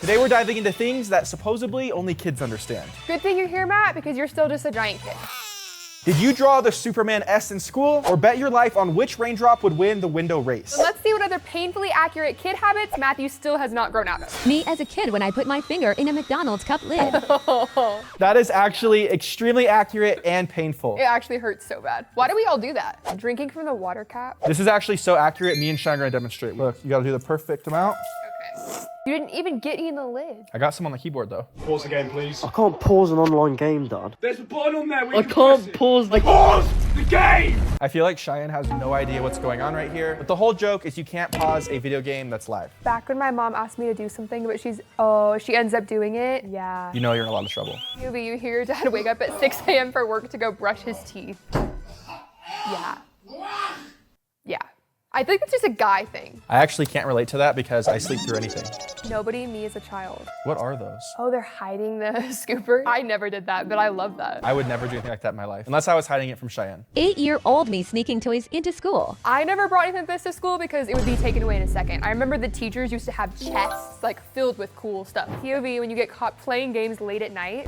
Today we're diving into things that supposedly only kids understand. Good thing you're here, Matt, because you're still just a giant kid. Did you draw the Superman S in school or bet your life on which raindrop would win the window race? So let's see what other painfully accurate kid habits Matthew still has not grown out of. Me as a kid when I put my finger in a McDonald's cup lid. That is actually extremely accurate and painful. It actually hurts so bad. Why do we all do that? Drinking from the water cap? This is actually so accurate, me and Cheyanne are gonna demonstrate. Look, you gotta do the perfect amount. Okay. You didn't even get any in the lid. I got some on the keyboard though. Pause the game, please. I can't pause an online game, Dad. There's a button on there. I can't pause the Pause the game! I feel like Cheyanne has no idea what's going on right here, but the whole joke is you can't pause a video game that's live. Back when my mom asked me to do something, but she ends up doing it. Yeah. You know you're in a lot of trouble. You hear your dad wake up at 6 a.m. for work to go brush his teeth. Yeah. Yeah. I think it's just a guy thing. I actually can't relate to that because I sleep through anything. Nobody, me as a child. What are those? Oh, they're hiding the scooper? I never did that, but I love that. I would never do anything like that in my life, unless I was hiding it from Cheyanne. 8-year-old me sneaking toys into school. I never brought anything like this to school because it would be taken away in a second. I remember the teachers used to have chests like filled with cool stuff. POV, when you get caught playing games late at night.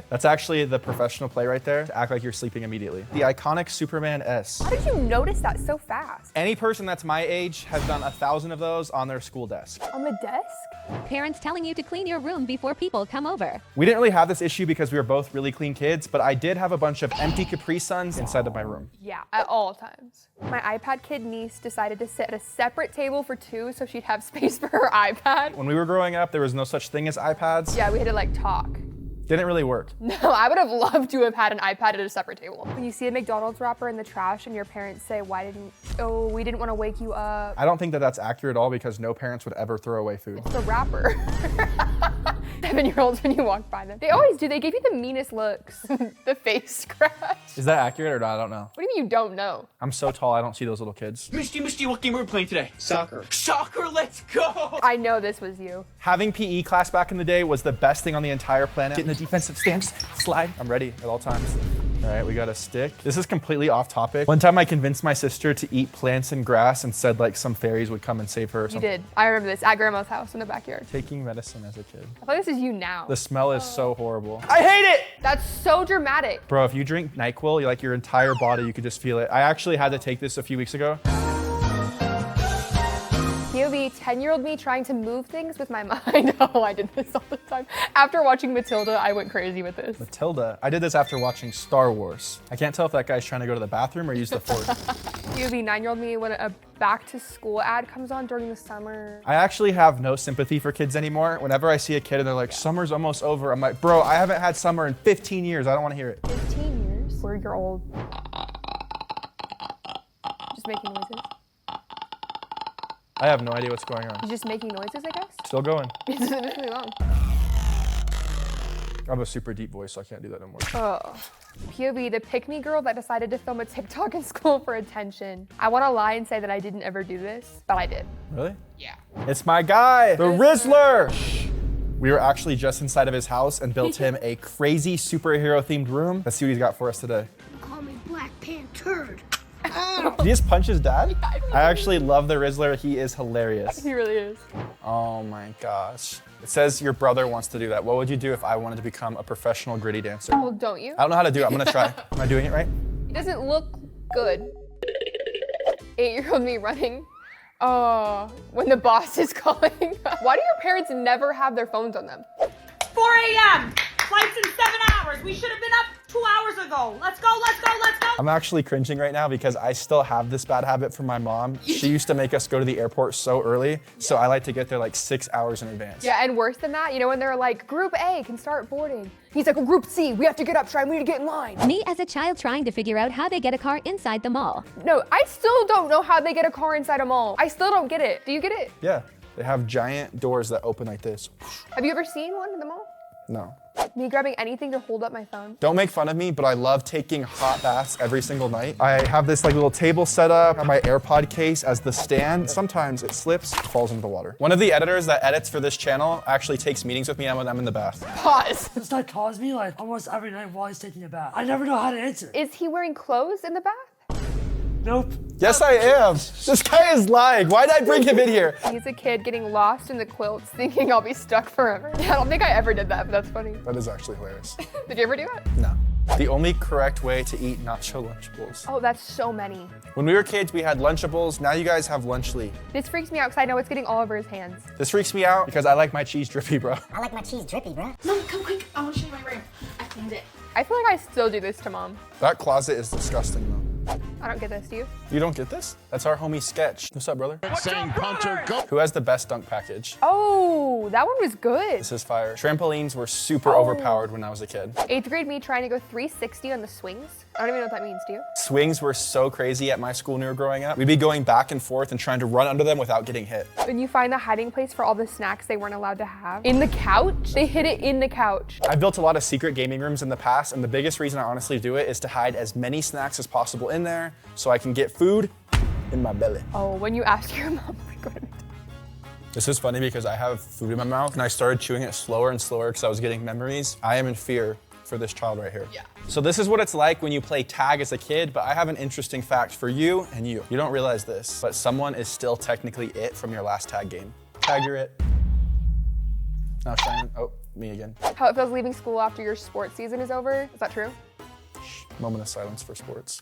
That's actually the professional play right there, to act like you're sleeping immediately. The iconic Superman S. How did you notice that so fast? Any person that's my age has done 1,000 of those on their school desk. On the desk? Parents telling you to clean your room before people come over. We didn't really have this issue because we were both really clean kids, but I did have a bunch of empty Capri Suns inside of my room. Yeah, at all times. My iPad kid niece decided to sit at a separate table for two so she'd have space for her iPad. When we were growing up, there was no such thing as iPads. Yeah, we had to like talk. Didn't really work. No, I would have loved to have had an iPad at a separate table. When you see a McDonald's wrapper in the trash and your parents say, we didn't want to wake you up. I don't think that that's accurate at all because no parents would ever throw away food. It's the wrapper. 7-year-olds when you walk by them. They always do, they give you the meanest looks. The face scratch. Is that accurate or not? I don't know. What do you mean you don't know? I'm so tall, I don't see those little kids. Misty, what game are we playing today? Soccer. Soccer, let's go! I know this was you. Having PE class back in the day was the best thing on the entire planet. Get in the defensive stance, slide. I'm ready at all times. All right, we got a stick. This is completely off topic. One time I convinced my sister to eat plants and grass and said like some fairies would come and save her or You something. did. I remember this at grandma's house in the backyard. Taking medicine as a kid. I thought this is you now. The smell is so horrible. I hate it! That's so dramatic. Bro, if you drink NyQuil, like your entire body, you could just feel it. I actually had to take this a few weeks ago. POV, 10-year-old me trying to move things with my mind. Oh, I did this all the time. After watching Matilda, I went crazy with this. Matilda. I did this after watching Star Wars. I can't tell if that guy's trying to go to the bathroom or use the force. POV, 9-year-old me when a back to school ad comes on during the summer. I actually have no sympathy for kids anymore. Whenever I see a kid and they're like, summer's almost over, I'm like, bro, I haven't had summer in 15 years. I don't want to hear it. 15 years? Where you're old. Just making noises. I have no idea what's going on. He's just making noises, I guess? Still going. It's really long. I have a super deep voice, so I can't do that anymore. Oh. POV, the pick-me girl that decided to film a TikTok in school for attention. I want to lie and say that I didn't ever do this, but I did. Really? Yeah. It's my guy, the Rizzler. We were actually just inside of his house and built him a crazy superhero themed room. Let's see what he's got for us today. Call me Black Panther. Did he just punch his dad? I actually love the Rizzler. He is hilarious. He really is. Oh my gosh. It says your brother wants to do that. What would you do if I wanted to become a professional gritty dancer? Well, don't you? I don't know how to do it. I'm gonna try. Am I doing it right? He doesn't look good. 8-year-old me running. Oh, when the boss is calling. Why do your parents never have their phones on them? 4 a.m. Flight's in 7 hours. We should have been up 2 hours ago. Let's go, let's go, let's go. I'm actually cringing right now because I still have this bad habit from my mom. She used to make us go to the airport so early, so I like to get there like 6 hours in advance. Yeah, and worse than that, you know, when they're like, Group A can start boarding. He's like, well, Group C, we have to get up, Cheyanne, we need to get in line. Me as a child trying to figure out how they get a car inside the mall. No, I still don't know how they get a car inside a mall. I still don't get it. Do you get it? Yeah, they have giant doors that open like this. Have you ever seen one in the mall? No. Me grabbing anything to hold up my phone. Don't make fun of me, but I love taking hot baths every single night. I have this like little table set up, have my AirPod case as the stand. Sometimes it slips, falls into the water. One of the editors that edits for this channel actually takes meetings with me when I'm in the bath. Pause. This guy calls me like almost every night while he's taking a bath. I never know how to answer. Is he wearing clothes in the bath? Nope. Yes, I am. This guy is lying. Why did I bring him in here? He's a kid getting lost in the quilts thinking I'll be stuck forever. I don't think I ever did that, but that's funny. That is actually hilarious. Did you ever do it? No. The only correct way to eat nacho Lunchables. Oh, that's so many. When we were kids, we had Lunchables. Now you guys have Lunchly. This freaks me out because I know it's getting all over his hands. This freaks me out because I like my cheese drippy, bro. I like my cheese drippy, bro. No, come quick. I want to show you my room. I cleaned it. I feel like I still do this to mom. That closet is disgusting, though. I don't get this, do you? You don't get this? That's our homie Sketch. What's up, brother? Who has the best dunk package? Oh, that one was good. This is fire. Trampolines were super overpowered when I was a kid. 8th grade me trying to go 360 on the swings. I don't even know what that means, do you? Swings were so crazy at my school when we were growing up. We'd be going back and forth and trying to run under them without getting hit. When you find the hiding place for all the snacks they weren't allowed to have. In the couch? They hid it in the couch. I built a lot of secret gaming rooms in the past, and the biggest reason I honestly do it is to hide as many snacks as possible in there so I can get food in my belly. Oh, when you ask your mom, like, what am I doing? This is funny because I have food in my mouth and I started chewing it slower and slower because I was getting memories. I am in fear for this child right here. Yeah. So this is what it's like when you play tag as a kid, but I have an interesting fact for you and you. You don't realize this, but someone is still technically it from your last tag game. Tag, you're it. Now Cheyanne, oh, me again. How it feels leaving school after your sports season is over. Is that true? Moment of silence for sports.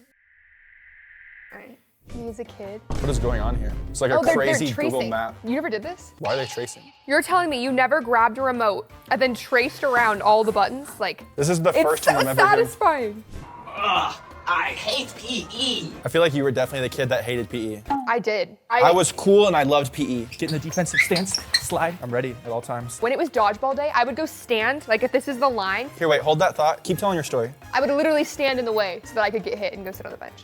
All right. Me as a kid. What is going on here? It's like a they're crazy tracing. Google map. You never did this? Why are they tracing? You're telling me you never grabbed a remote and then traced around all the buttons? Like, This is the first time I'm it's ever so hearing. satisfying. Ugh, I hate PE. I feel like you were definitely the kid that hated PE. I did. I was cool and I loved PE. Get in the defensive stance, slide. I'm ready at all times. When it was dodgeball day, I would go stand, like if this is the line, Here, wait, hold that thought. Keep telling your story. I would literally stand in the way so that I could get hit and go sit on the bench.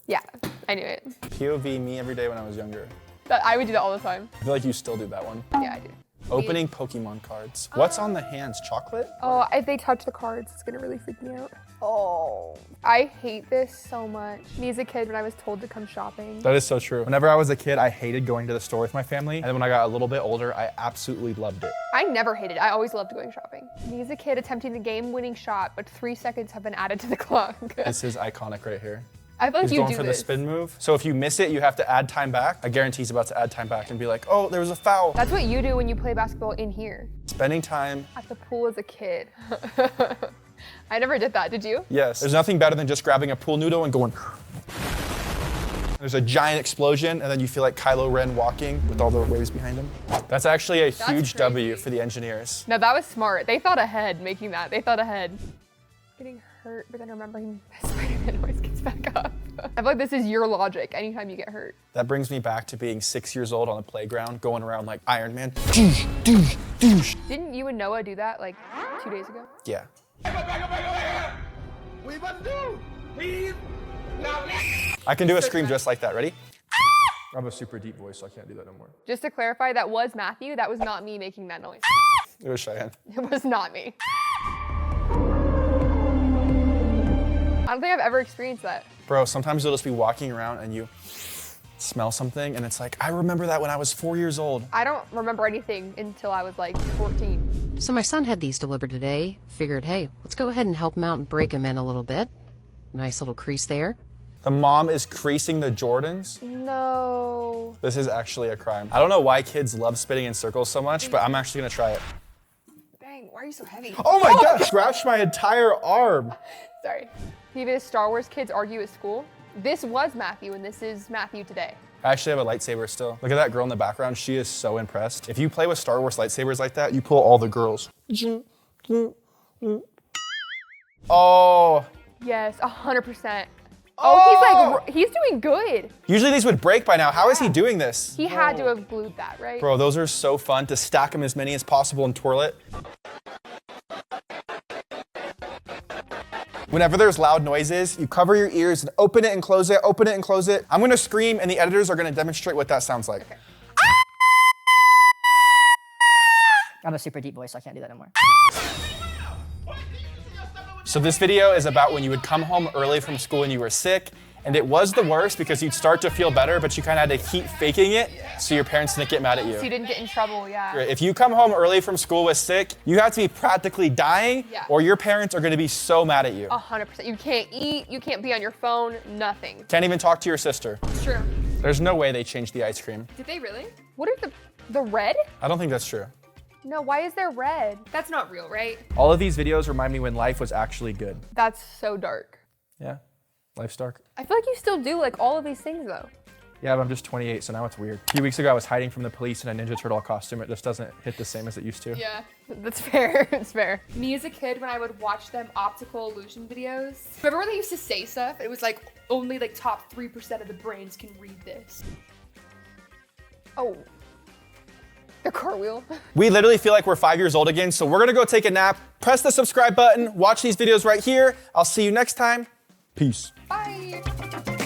Yeah, I knew it. POV me every day when I was younger. I would do that all the time. I feel like you still do that one. Yeah, I do. Opening Pokemon cards. What's on the hands? Chocolate? Oh, if they touch the cards, it's gonna really freak me out. Oh, I hate this so much. Me as a kid when I was told to come shopping. That is so true. Whenever I was a kid, I hated going to the store with my family. And then when I got a little bit older, I absolutely loved it. I never hated it. I always loved going shopping. Me as a kid attempting the game-winning shot, but 3 seconds have been added to the clock. This is iconic right here. I feel like He's you going do for this. the spin move. So if you miss it, you have to add time back. I guarantee he's about to add time back and be like, oh, there was a foul. That's what you do when you play basketball in here. Spending time. At the pool as a kid. I never did that, did you? Yes. There's nothing better than just grabbing a pool noodle and going. There's a giant explosion, and then you feel like Kylo Ren walking with all the waves behind him. That's actually a huge crazy. W for the engineers. No, that was smart. They thought ahead making that. They thought ahead. Getting hurt, but then remembering Spider-Man always gets back up. I feel like this is your logic anytime you get hurt. That brings me back to being 6 years old on the playground, going around like Iron Man. Doosh, doosh, doosh. Didn't you and Noah do that like 2 days ago? Yeah. What you about to do? Leave. Now. I can do a scream just like that. Ready? I have a super deep voice, so I can't do that no more. Just to clarify, that was Matthew. That was not me making that noise. It was Cheyanne. It was not me. I don't think I've ever experienced that. Bro, sometimes you'll just be walking around and you smell something, and it's like, I remember that when I was 4 years old. I don't remember anything until I was like 14. So my son had these delivered today. Figured, hey, let's go ahead and help him out and break him in a little bit. Nice little crease there. The mom is creasing the Jordans. No. This is actually a crime. I don't know why kids love spinning in circles so much, but I'm actually gonna try it. Dang, why are you so heavy? Oh my gosh, scratched my entire arm. Sorry. PBS Star Wars kids argue at school. This was Matthew, and this is Matthew today. I actually have a lightsaber still. Look at that girl in the background. She is so impressed. If you play with Star Wars lightsabers like that, you pull all the girls. Oh. Yes, 100%. Oh, he's doing good. Usually these would break by now. How is he doing this? He had to have glued that, right? Bro, those are so fun to stack them as many as possible and twirl it. Whenever there's loud noises, you cover your ears and open it and close it, open it and close it. I'm gonna scream and the editors are gonna demonstrate what that sounds like. Okay. I have a super deep voice, so I can't do that anymore. So this video is about when you would come home early from school and you were sick And it was the worst because you'd start to feel better, but you kind of had to keep faking it so your parents didn't get mad at you. So you didn't get in trouble, yeah. If you come home early from school with sick, you have to be practically dying or your parents are gonna be so mad at you. 100%. You can't eat, you can't be on your phone, nothing. Can't even talk to your sister. It's true. There's no way they changed the ice cream. Did they really? What are the red? I don't think that's true. No, why is there red? That's not real, right? All of these videos remind me when life was actually good. That's so dark. Yeah, life's dark. I feel like you still do like all of these things though. Yeah, but I'm just 28, so now it's weird. A few weeks ago, I was hiding from the police in a Ninja Turtle costume. It just doesn't hit the same as it used to. Yeah, that's fair, it's fair. Me as a kid, when I would watch them optical illusion videos, remember when they used to say stuff? It was like, only like top 3% of the brains can read this. Oh, the car wheel. We literally feel like we're 5 years old again, so we're gonna go take a nap. Press the subscribe button, watch these videos right here. I'll see you next time. Peace. Bye.